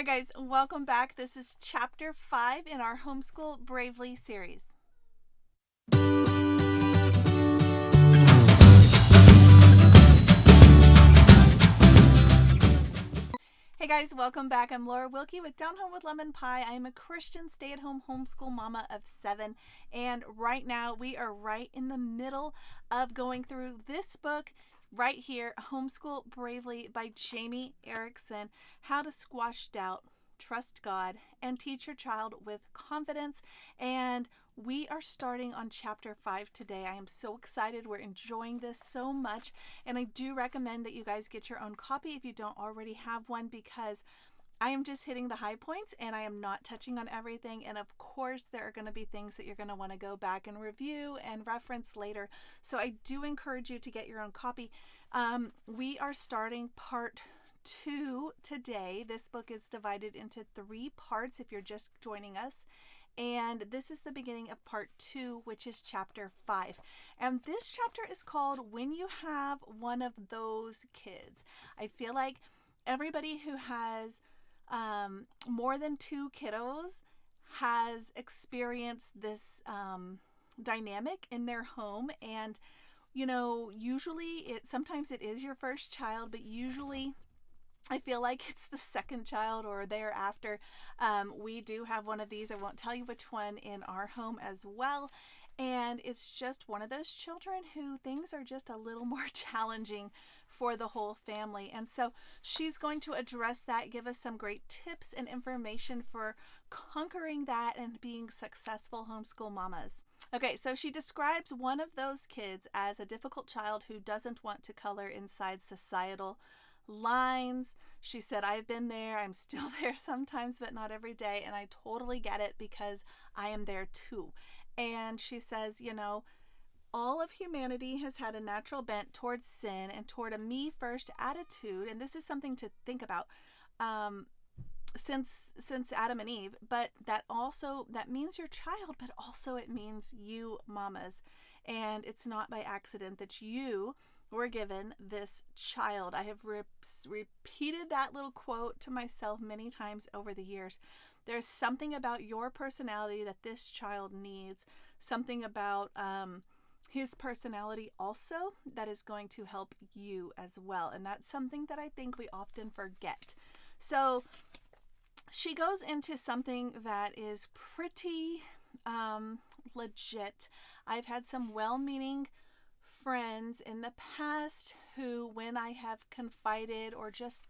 right, guys, welcome back. This is chapter 5 in our Homeschool Bravely series. Hey guys, welcome back. I'm Laura Wilkie with Down Home with Lemon Pie. I am a Christian stay-at-home homeschool mama of 7, and right now we are right in the middle of going through this book right here, Homeschool Bravely by Jamie Erickson, How to Squash Doubt, Trust God, and Teach Your Child with Confidence. And we are starting on chapter 5 today. I am so excited. We're enjoying this so much. And I do recommend that you guys get your own copy if you don't already have one, because I am just hitting the high points and I am not touching on everything. And of course, there are going to be things that you're going to want to go back and review and reference later. So I do encourage you to get your own copy. We are starting part 2 today. This book is divided into 3 parts if you're just joining us. And this is the beginning of part 2, which is chapter 5. And this chapter is called When You Have One of Those Kids. I feel like everybody who has more than 2 kiddos has experienced this dynamic in their home. And, you know, usually sometimes it is your first child, but usually I feel like it's the second child or thereafter. We do have one of these. I won't tell you which one in our home as well. And it's just one of those children who things are just a little more challenging for the whole family. And so she's going to address that, give us some great tips and information for conquering that and being successful homeschool mamas. Okay, so she describes one of those kids as a difficult child who doesn't want to color inside societal lines. She said, I've been there. I'm still there sometimes, but not every day. And I totally get it because I am there too. And she says, you know, all of humanity has had a natural bent towards sin and toward a me first attitude. And this is something to think about since Adam and Eve, but that means your child, but also it means you mamas. And it's not by accident that you were given this child. I have repeated that little quote to myself many times over the years. There's something about your personality that this child needs, something about his personality also that is going to help you as well. And that's something that I think we often forget. So she goes into something that is pretty legit. I've had some well-meaning friends in the past who, when I have confided or just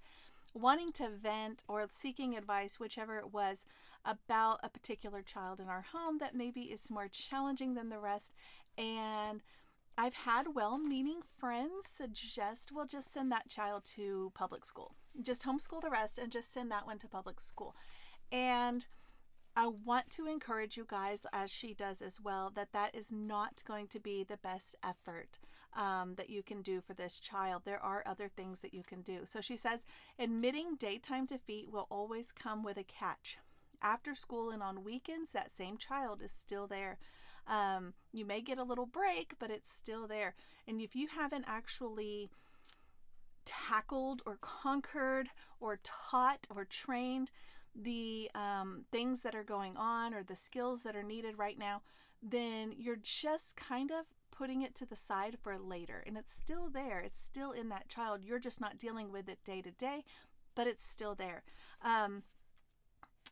wanting to vent or seeking advice, whichever it was, about a particular child in our home that maybe is more challenging than the rest, and I've had well-meaning friends suggest, well, just send that child to public school. Just homeschool the rest and just send that one to public school. And I want to encourage you guys, as she does as well, that is not going to be the best effort that you can do for this child. There are other things that you can do. So she says, admitting daytime defeat will always come with a catch. After school and on weekends, that same child is still there. You may get a little break, but it's still there. And if you haven't actually tackled or conquered or taught or trained the things that are going on or the skills that are needed right now, then you're just kind of putting it to the side for later. And it's still there. It's still in that child. You're just not dealing with it day to day, but it's still there.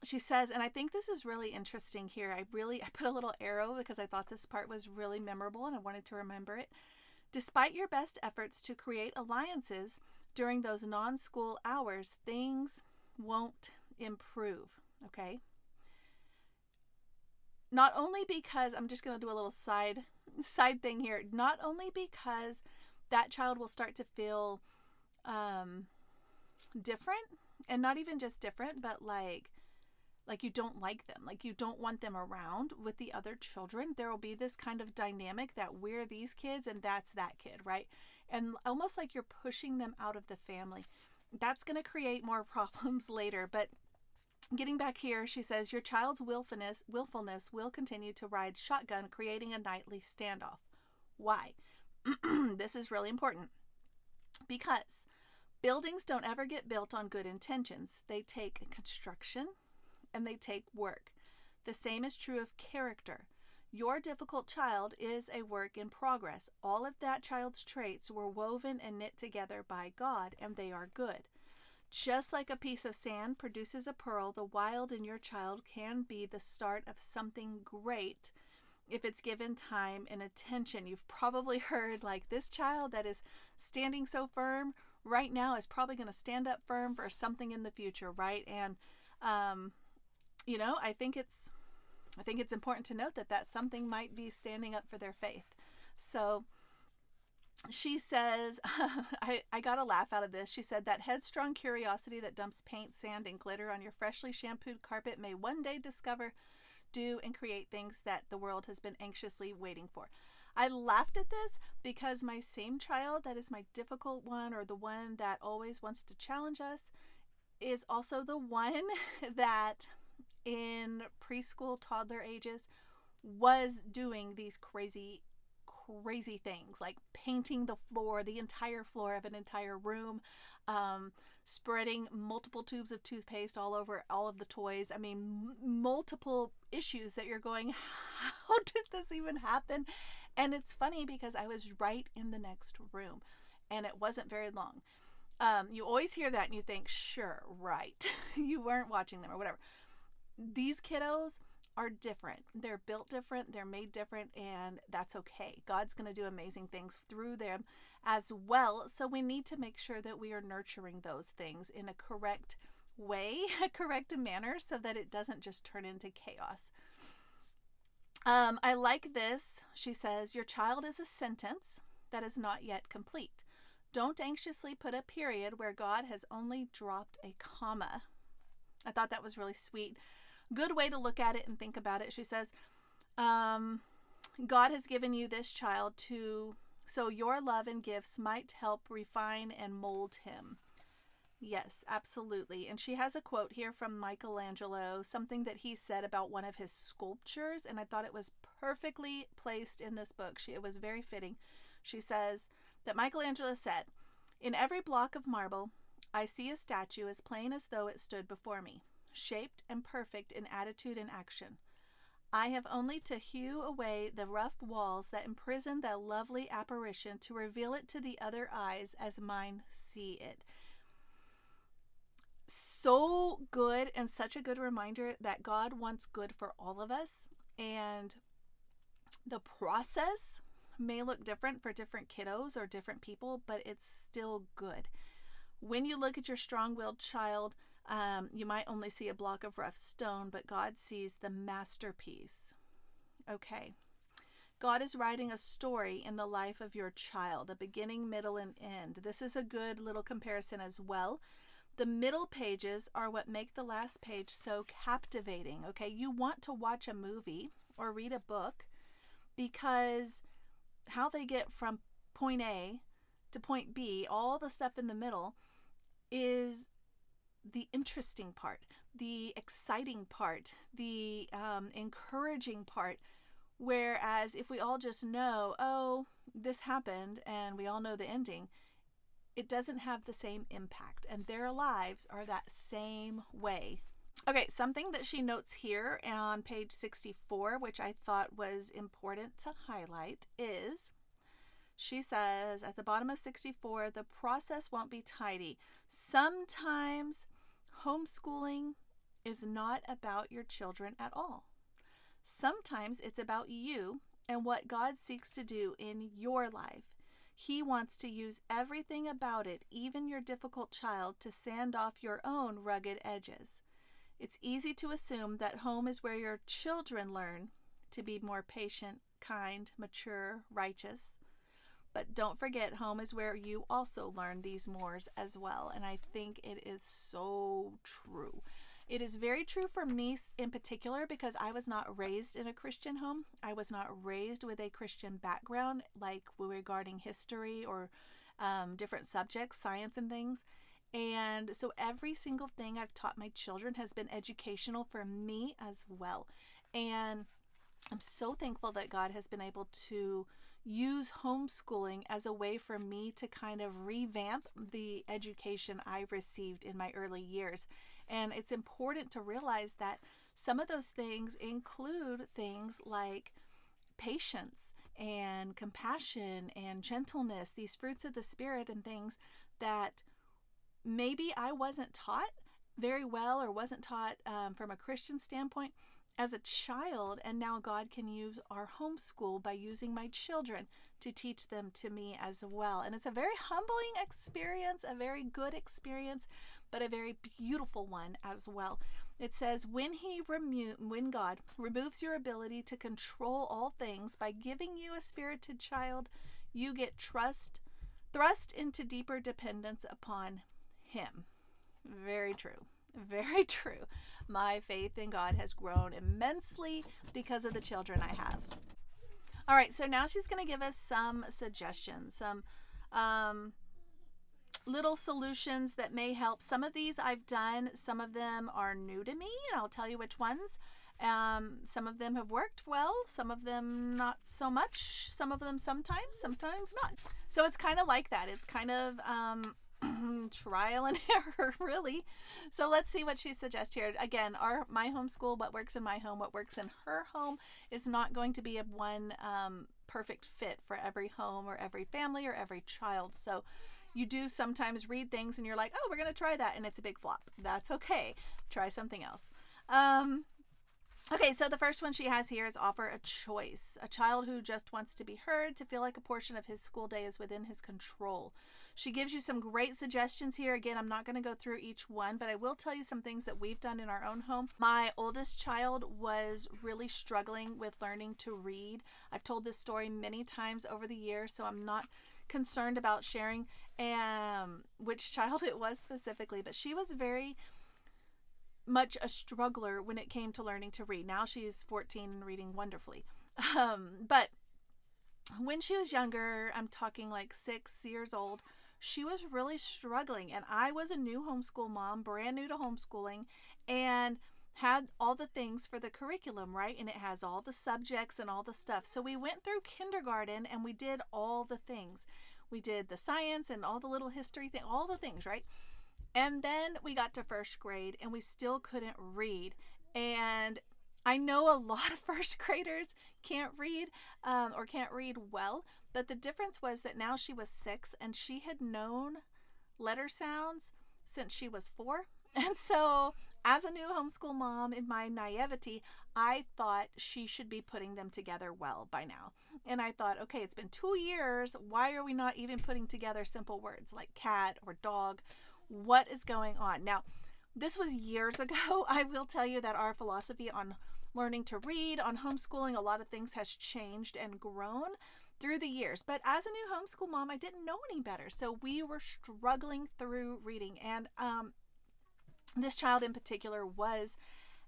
She says, and I think this is really interesting here. I put a little arrow because I thought this part was really memorable and I wanted to remember it. Despite your best efforts to create alliances during those non-school hours, things won't improve. Okay. Not only because, I'm just going to do a little side thing here, not only because that child will start to feel different, and not even just different, but like you don't like them, like you don't want them around with the other children. There will be this kind of dynamic that we're these kids and that's that kid, right? And almost like you're pushing them out of the family. That's going to create more problems later. But getting back here, she says, your child's willfulness will continue to ride shotgun, creating a nightly standoff. Why? This is really important because Buildings don't ever get built on good intentions. They take construction and they take work. The same is true of character. Your difficult child is a work in progress. All of that child's traits were woven and knit together by God, and they are good. Just like a piece of sand produces a pearl, the wild in your child can be the start of something great if it's given time and attention. You've probably heard, like, this child that is standing so firm right now is probably going to stand up firm for something in the future, right? And I think it's important to note that something might be standing up for their faith. So she says, I got a laugh out of this. She said, that headstrong curiosity that dumps paint, sand, and glitter on your freshly shampooed carpet may one day discover, do, and create things that the world has been anxiously waiting for. I laughed at this because my same child that is my difficult one, or the one that always wants to challenge us, is also the one that in preschool, toddler ages, was doing these crazy things, like painting the entire floor of an entire room, spreading multiple tubes of toothpaste all over all of the toys. I mean, multiple issues that you're going, how did this even happen? And it's funny because I was right in the next room, and it wasn't very long. You always hear that and you think, sure, right. You weren't watching them or whatever. These kiddos are different. They're built different, they're made different, and that's okay. God's going to do amazing things through them as well. So we need to make sure that we are nurturing those things in a correct way, a correct manner, so that it doesn't just turn into chaos. I like this. She says, your child is a sentence that is not yet complete. Don't anxiously put a period where God has only dropped a comma. I thought that was really sweet. Good way to look at it and think about it. She says, God has given you this child so your love and gifts might help refine and mold him. Yes, absolutely. And she has a quote here from Michelangelo, something that he said about one of his sculptures, and I thought it was perfectly placed in this book. It was very fitting. She says that Michelangelo said, in every block of marble, I see a statue as plain as though it stood before me, shaped and perfect in attitude and action. I have only to hew away the rough walls that imprison the lovely apparition to reveal it to the other eyes as mine see it. So good, and such a good reminder that God wants good for all of us, and the process may look different for different kiddos or different people, but it's still good. When you look at your strong-willed child, you might only see a block of rough stone, but God sees the masterpiece. Okay. God is writing a story in the life of your child, a beginning, middle, and end. This is a good little comparison as well. The middle pages are what make the last page so captivating. Okay. You want to watch a movie or read a book because how they get from point A to point B, all the stuff in the middle, is the interesting part, the exciting part, the encouraging part. Whereas if we all just know, oh, this happened, and we all know the ending, it doesn't have the same impact. And their lives are that same way. Okay, something that she notes here on page 64, which I thought was important to highlight, is she says at the bottom of 64, the process won't be tidy. Sometimes homeschooling is not about your children at all. Sometimes it's about you and what God seeks to do in your life. He wants to use everything about it, even your difficult child, to sand off your own rugged edges. It's easy to assume that home is where your children learn to be more patient, kind, mature, righteous. But don't forget, home is where you also learn these mores as well. And I think it is so true. It is very true for me in particular because I was not raised in a Christian home. I was not raised with a Christian background, like regarding history or different subjects, science and things. And so every single thing I've taught my children has been educational for me as well. And I'm so thankful that God has been able to use homeschooling as a way for me to kind of revamp the education I received in my early years. And it's important to realize that some of those things include things like patience and compassion and gentleness, these fruits of the Spirit, and things that maybe I wasn't taught very well, or wasn't taught from a Christian standpoint as a child. And now God can use our homeschool by using my children to teach them to me as well. And it's a very humbling experience, a very good experience, but a very beautiful one as well. It says, when God removes your ability to control all things by giving you a spirited child, you get thrust into deeper dependence upon Him. Very true. Very true. My faith in God has grown immensely because of the children I have. All right, so now she's going to give us some suggestions, some little solutions that may help. Some of these I've done, some of them are new to me, and I'll tell you which ones. Some of them have worked well, some of them not so much, some of them sometimes not. So it's kind of like that. It's kind of trial and error, really. So let's see what she suggests here. Again, my homeschool, what works in my home, what works in her home, is not going to be a one perfect fit for every home or every family or every child. So you do sometimes read things and you're like, oh, we're going to try that, and it's a big flop. That's okay. Try something else. Okay, so the first one she has here is offer a choice. A child who just wants to be heard, to feel like a portion of his school day is within his control. She gives you some great suggestions here. Again, I'm not going to go through each one, but I will tell you some things that we've done in our own home. My oldest child was really struggling with learning to read. I've told this story many times over the years, so I'm not concerned about sharing which child it was specifically, but she was very much a struggler when it came to learning to read. Now she's 14 and reading wonderfully. But when she was younger, I'm talking like 6 years old, she was really struggling. And I was a new homeschool mom, brand new to homeschooling, and had all the things for the curriculum, right? And it has all the subjects and all the stuff. So we went through kindergarten and we did all the things. We did the science and all the little history thing, all the things, right? And then we got to first grade and we still couldn't read. And I know a lot of first graders can't read or can't read well, but the difference was that now she was 6 and she had known letter sounds since she was 4. And so as a new homeschool mom, in my naivety, I thought she should be putting them together well by now. And I thought, okay, it's been 2 years. Why are we not even putting together simple words like cat or dog? What is going on? Now, this was years ago. I will tell you that our philosophy on learning to read, on homeschooling, a lot of things has changed and grown through the years. But as a new homeschool mom, I didn't know any better. So we were struggling through reading. And this child in particular was,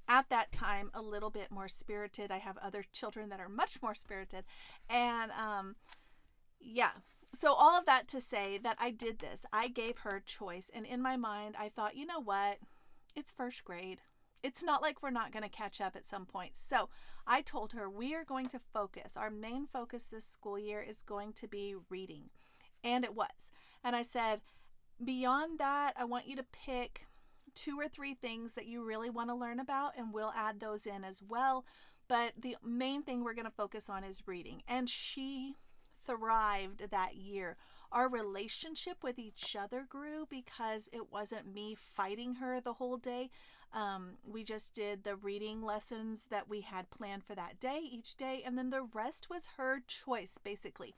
at that time, a little bit more spirited. I have other children that are much more spirited. And so all of that to say that I did this. I gave her a choice. And in my mind, I thought, you know what? It's first grade. It's not like we're not going to catch up at some point. So I told her we are going to focus. Our main focus this school year is going to be reading. And it was. And I said, beyond that, I want you to pick 2 or 3 things that you really want to learn about, and we'll add those in as well. But the main thing we're going to focus on is reading. And she thrived that year. Our relationship with each other grew because it wasn't me fighting her the whole day. We just did the reading lessons that we had planned for that day each day, and then the rest was her choice, basically.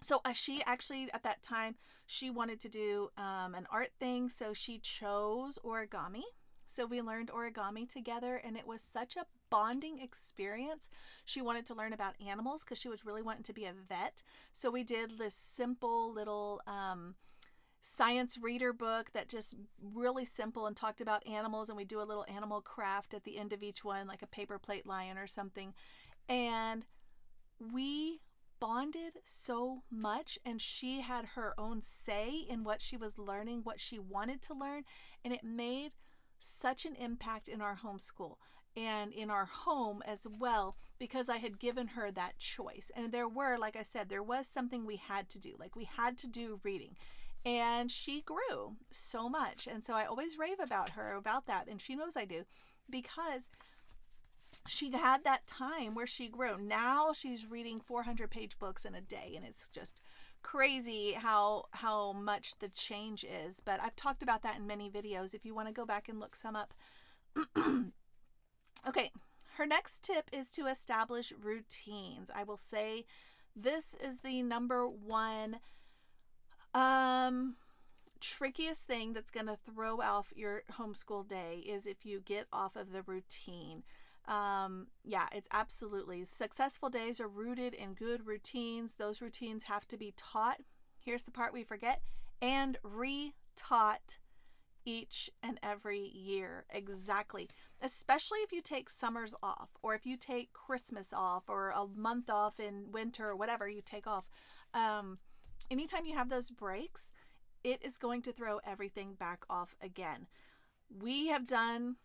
So she actually, at that time, she wanted to do an art thing, so she chose origami. So we learned origami together, and it was such a bonding experience. She wanted to learn about animals because she was really wanting to be a vet. So we did this simple little science reader book that just really simple and talked about animals, and we do a little animal craft at the end of each one, like a paper plate lion or something. And we bonded so much, and she had her own say in what she was learning, what she wanted to learn, and it made such an impact in our homeschool. and in our home as well, because I had given her that choice. And there were, like I said, there was something we had to do. Like we had to do reading. And she grew so much. And so I always rave about her about that. And she knows I do, because she had that time where she grew. Now she's reading 400-page books in a day. And it's just crazy how much the change is. But I've talked about that in many videos if you want to go back and look some up. Okay, her next tip is to establish routines. I will say this is the number one trickiest thing that's going to throw off your homeschool day is if you get off of the routine. Yeah, it's absolutely. Successful days are rooted in good routines. Those routines have to be taught. Here's the part we forget. And re-taught each and every year. Exactly. Especially if you take summers off, or if you take Christmas off, or a month off in winter, or whatever you take off. Anytime you have those breaks, it is going to throw everything back off again. We have done,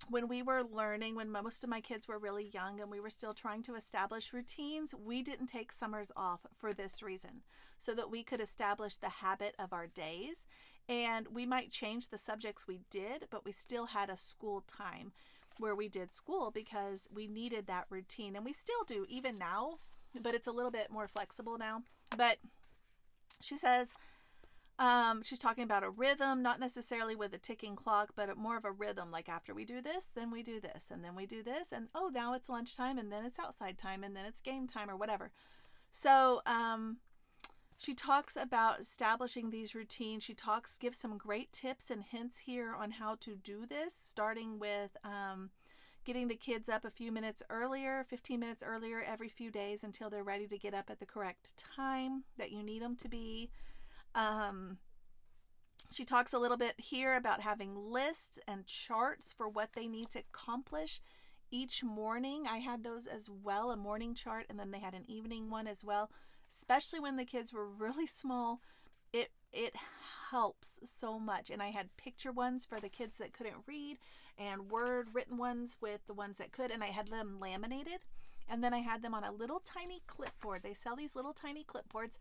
when we were learning, when most of my kids were really young and we were still trying to establish routines, we didn't take summers off for this reason, so that we could establish the habit of our days. And we might change the subjects we did, but we still had a school time where we did school because we needed that routine. And we still do even now, but it's a little bit more flexible now. But she says, she's talking about a rhythm, not necessarily with a ticking clock, but more of a rhythm. Like after we do this, then we do this, and then we do this, and oh, now it's lunchtime, and then it's outside time, and then it's game time, or whatever. So she talks about establishing these routines. She gives some great tips and hints here on how to do this, starting with getting the kids up a few minutes earlier, 15 minutes earlier every few days until they're ready to get up at the correct time that you need them to be. She talks a little bit here about having lists and charts for what they need to accomplish each morning. I had those as well, a morning chart, and then they had an evening one as well. Especially when the kids were really small, it helps so much. And I had picture ones for the kids that couldn't read, and word written ones with the ones that could, and I had them laminated, and then I had them on a little tiny clipboard. They sell these little tiny clipboards,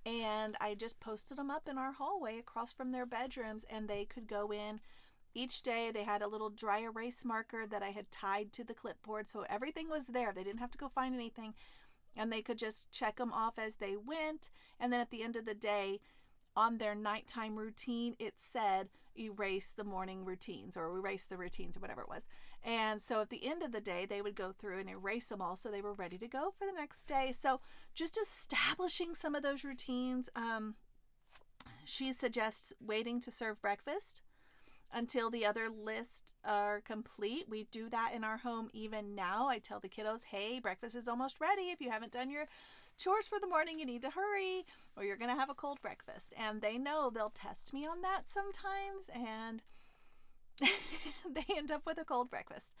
and I just posted them up in our hallway across from their bedrooms, and they could go in each day. They had a little dry erase marker that I had tied to the clipboard, so everything was there. They didn't have to go find anything. And they could just check them off as they went. And then at the end of the day, on their nighttime routine, it said, erase the morning routines, or erase the routines, or whatever it was. And so at the end of the day, they would go through and erase them all, so they were ready to go for the next day. So just establishing some of those routines. She suggests waiting to serve breakfast until the other lists are complete. We do that in our home even now. I tell the kiddos, hey, breakfast is almost ready. If you haven't done your chores for the morning, you need to hurry, or you're going to have a cold breakfast. And they know they'll test me on that sometimes, and they end up with a cold breakfast.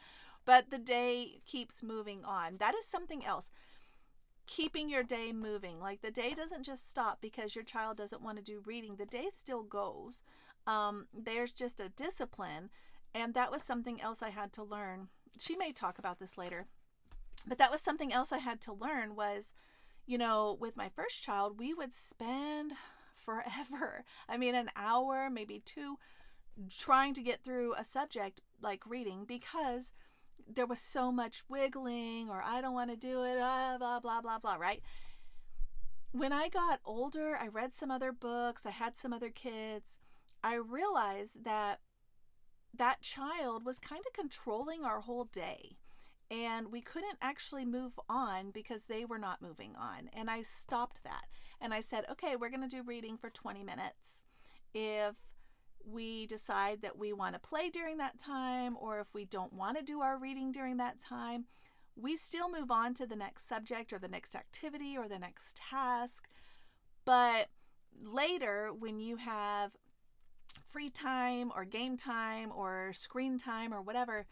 But the day keeps moving on. That is something else. Keeping your day moving. Like the day doesn't just stop because your child doesn't want to do reading. The day still goes. There's just a discipline, and that was something else I had to learn. She may talk about this later, but that was something else I had to learn was, with my first child, we would spend forever. I mean, an hour, maybe two, trying to get through a subject like reading because there was so much wiggling, or I don't want to do it, blah, blah, blah, blah, right? When I got older, I read some other books, I had some other kids, I realized that that child was kind of controlling our whole day, and we couldn't actually move on because they were not moving on. And I stopped that, and I said, okay, we're going to do reading for 20 minutes. If we decide that we want to play during that time, or if we don't want to do our reading during that time, we still move on to the next subject or the next activity or the next task. But later, when you have free time or game time or screen time or whatever,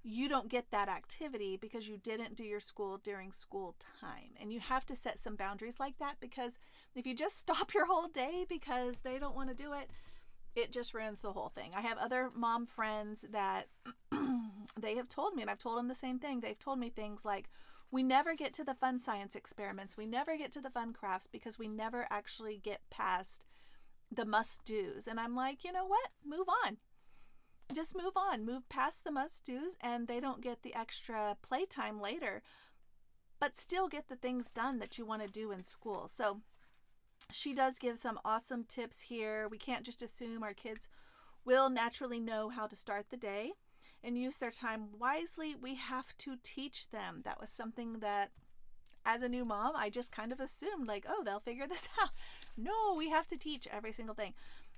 you don't get that activity because you didn't do your school during school time. And you have to set some boundaries like that, because if you just stop your whole day because they don't want to do it, it just ruins the whole thing. I have other mom friends that they have told me, and I've told them the same thing. They've told me things like, we never get to the fun science experiments. We never get to the fun crafts because we never actually get past the must-dos. And I'm like, you know what? Move on. Just move on. Move past the must-dos, and they don't get the extra playtime later, but still get the things done that you want to do in school. So she does give some awesome tips here. We can't just assume our kids will naturally know how to start the day and use their time wisely. We have to teach them. That was something that, as a new mom, I just kind of assumed, like, oh, they'll figure this out. No, we have to teach every single thing.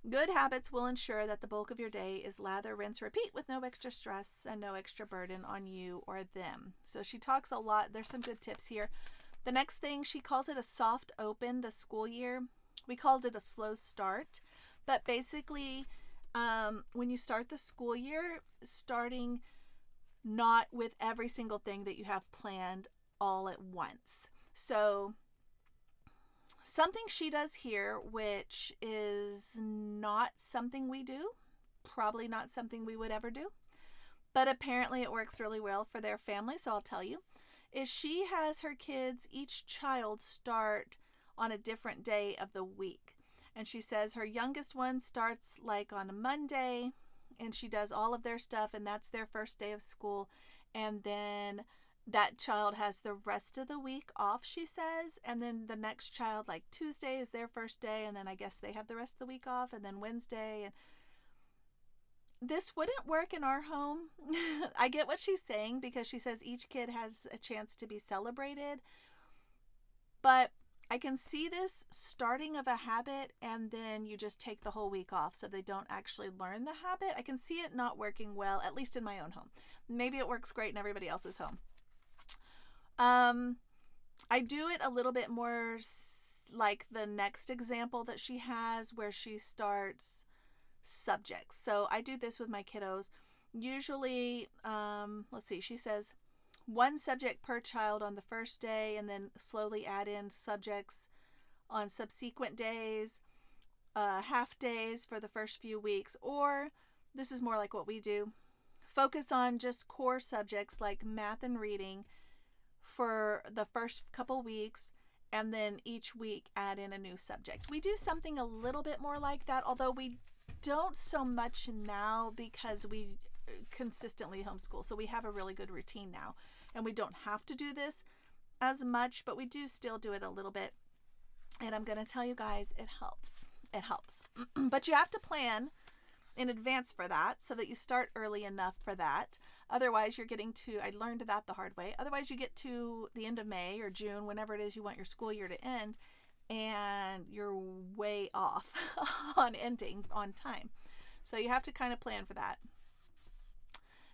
Good habits will ensure that the bulk of your day is lather, rinse, repeat with no extra stress and no extra burden on you or them. So she talks a lot. There's some good tips here. The next thing, she calls it a soft open, the school year. We called it a slow start. But basically, when you start the school year, starting not with every single thing that you have planned all at once. So something she does here, which is not something we do, probably not something we would ever do, but apparently it works really well for their family, so I'll tell you, is she has her kids, each child, start on a different day of the week. And she says her youngest one starts like on a Monday, and she does all of their stuff, and that's their first day of school. And then that child has the rest of the week off, she says. And then the next child, like Tuesday is their first day, and then I guess they have the rest of the week off, and then Wednesday. And this wouldn't work in our home. I get what she's saying, because she says each kid has a chance to be celebrated. But I can see this starting of a habit, and then you just take the whole week off so they don't actually learn the habit. I can see it not working well, at least in my own home. Maybe it works great in everybody else's home. I do it a little bit more like the next example that she has, where she starts subjects. So I do this with my kiddos. Usually, let's see, she says one subject per child on the first day, and then slowly add in subjects on subsequent days, half days for the first few weeks. Or this is more like what we do, focus on just core subjects like math and reading for the first couple weeks, and then each week add in a new subject. We do something a little bit more like that, although we don't so much now because we consistently homeschool. So we have a really good routine now, and we don't have to do this as much, but we do still do it a little bit. And I'm going to tell you guys, it helps. It helps. But you have to plan in advance for that, so that you start early enough for that. Otherwise, you're getting to, I learned that the hard way. Otherwise, you get to the end of May or June, whenever it is you want your school year to end, and you're way off on ending on time. So you have to kind of plan for that.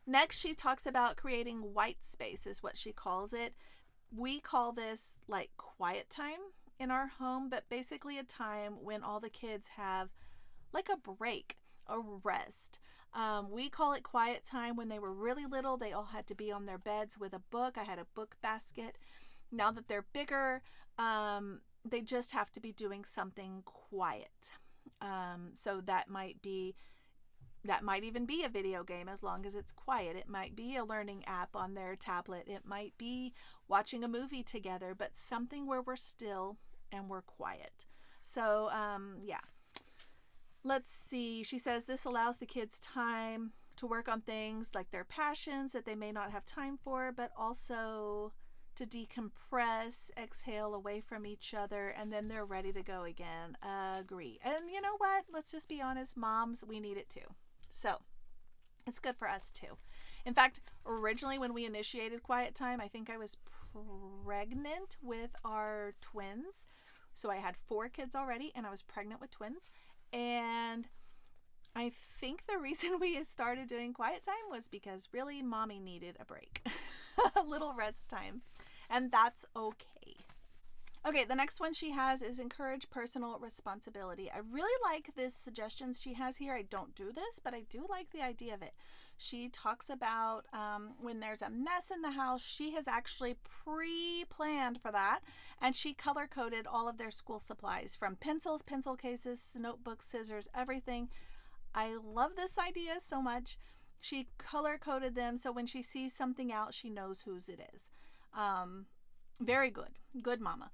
Next, she talks about creating white space, is what she calls it. We call this like quiet time in our home, but basically a time when all the kids have like a break, a rest. We call it quiet time. When they were really little, they all had to be on their beds with a book. I had a book basket. Now that they're bigger, they just have to be doing something quiet. So that might even be a video game, as long as it's quiet. It might be a learning app on their tablet. It might be watching a movie together, but something where we're still and we're quiet. So, yeah. Let's see. She says this allows the kids time to work on things like their passions that they may not have time for, but also to decompress, exhale away from each other, and then they're ready to go again. Agree. And you know what? Let's just be honest, moms, we need it too. So it's good for us too. In fact, originally when we initiated quiet time, I think I was pregnant with our twins. So I had 4 kids already, and I was pregnant with twins. And I think the reason we started doing quiet time was because really mommy needed a break, a little rest time, and that's okay. Okay, the next one she has is encourage personal responsibility. I really like this suggestions she has here. I don't do this, but I do like the idea of it. She talks about when there's a mess in the house, she has actually pre-planned for that, and she color-coded all of their school supplies, from pencils, pencil cases, notebooks, scissors, everything. I love this idea so much. She color coded them so when she sees something out, she knows whose it is. Very good. Good mama.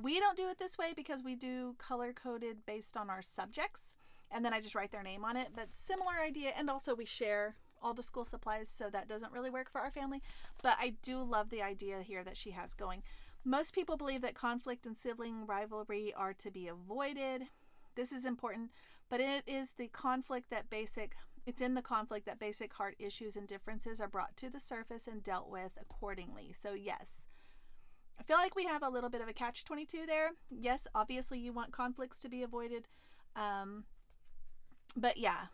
We don't do it this way because we do color coded based on our subjects, and then I just write their name on it, but similar idea. And also we share all the school supplies, so that doesn't really work for our family, but I do love the idea here that she has going. Most people believe that conflict and sibling rivalry are to be avoided. This is important, but it's in the conflict that basic heart issues and differences are brought to the surface and dealt with accordingly. So yes, I feel like we have a little bit of a catch-22 there. Yes, obviously you want conflicts to be avoided. But yeah,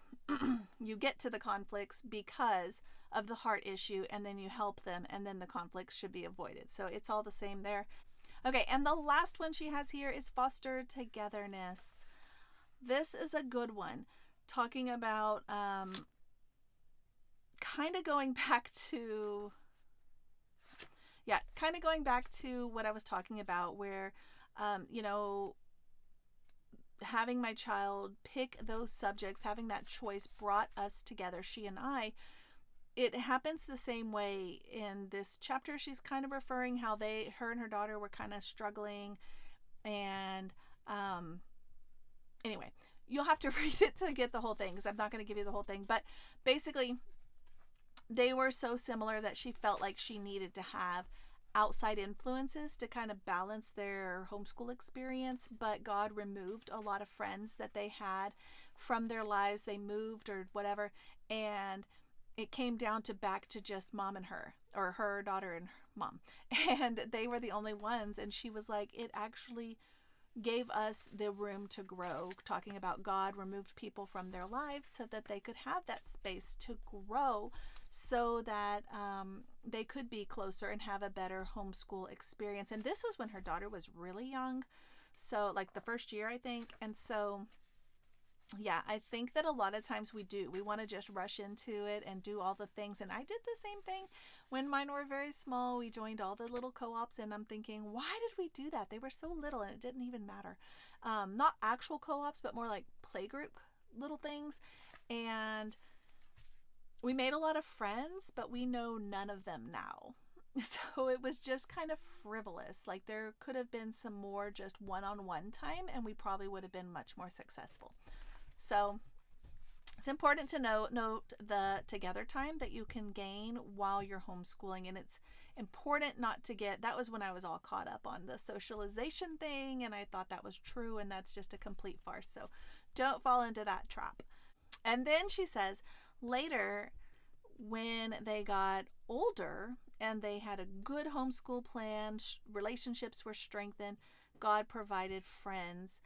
you get to the conflicts because of the heart issue, and then you help them, and then the conflicts should be avoided. So it's all the same there. Okay, and the last one she has here is foster togetherness. This is a good one, talking about kind of going back to what I was talking about, where having my child pick those subjects, having that choice brought us together, she and I. It happens the same way in this chapter. She's kind of referring how her and her daughter were kind of struggling, and anyway, you'll have to read it to get the whole thing, because I'm not going to give you the whole thing, but basically they were so similar that she felt like she needed to have outside influences to kind of balance their homeschool experience, but God removed a lot of friends that they had from their lives. They moved or whatever, and it came down to back to just mom and her, or her daughter and her mom, and they were the only ones. And she was like, it actually gave us the room to grow, talking about God removed people from their lives so that they could have that space to grow, so that they could be closer and have a better homeschool experience. And this was when her daughter was really young, so like the first year, I think. And so yeah, I think that a lot of times we want to just rush into it and do all the things. And I did the same thing when mine were very small. We joined all the little co-ops, and I'm thinking, why did we do that? They were so little and it didn't even matter. Not actual co-ops, but more like playgroup little things. And we made a lot of friends, but we know none of them now. So it was just kind of frivolous. Like there could have been some more just one-on-one time, and we probably would have been much more successful. So it's important to note the together time that you can gain while you're homeschooling. And it's important not to that was when I was all caught up on the socialization thing, and I thought that was true, and that's just a complete farce. So don't fall into that trap. And then she says, later, when they got older and they had a good homeschool plan, relationships were strengthened, God provided friends.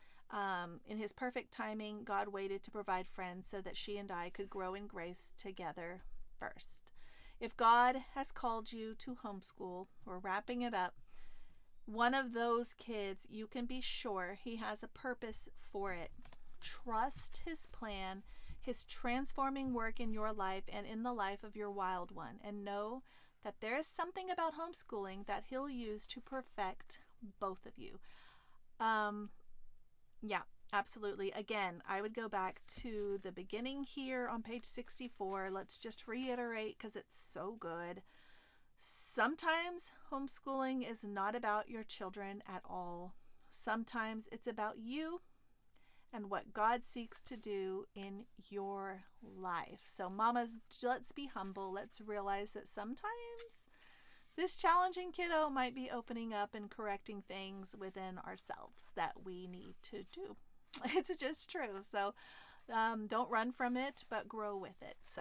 In his perfect timing, God waited to provide friends so that she and I could grow in grace together first. If God has called you to homeschool, we're wrapping it up, one of those kids, you can be sure he has a purpose for it. Trust his plan, his transforming work in your life and in the life of your wild one, and know that there is something about homeschooling that he'll use to perfect both of you. Yeah, absolutely. Again, I would go back to the beginning here on page 64. Let's just reiterate, because it's so good. Sometimes homeschooling is not about your children at all. Sometimes it's about you and what God seeks to do in your life. So mamas, let's be humble. Let's realize that sometimes this challenging kiddo might be opening up and correcting things within ourselves that we need to do. It's just true. So don't run from it, but grow with it. So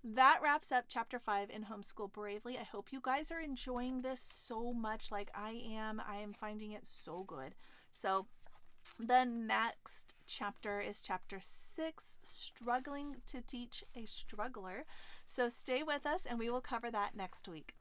that wraps up chapter 5 in Homeschool Bravely. I hope you guys are enjoying this so much like I am. I am finding it so good. So the next chapter is chapter 6, Struggling to Teach a Struggler. So stay with us and we will cover that next week.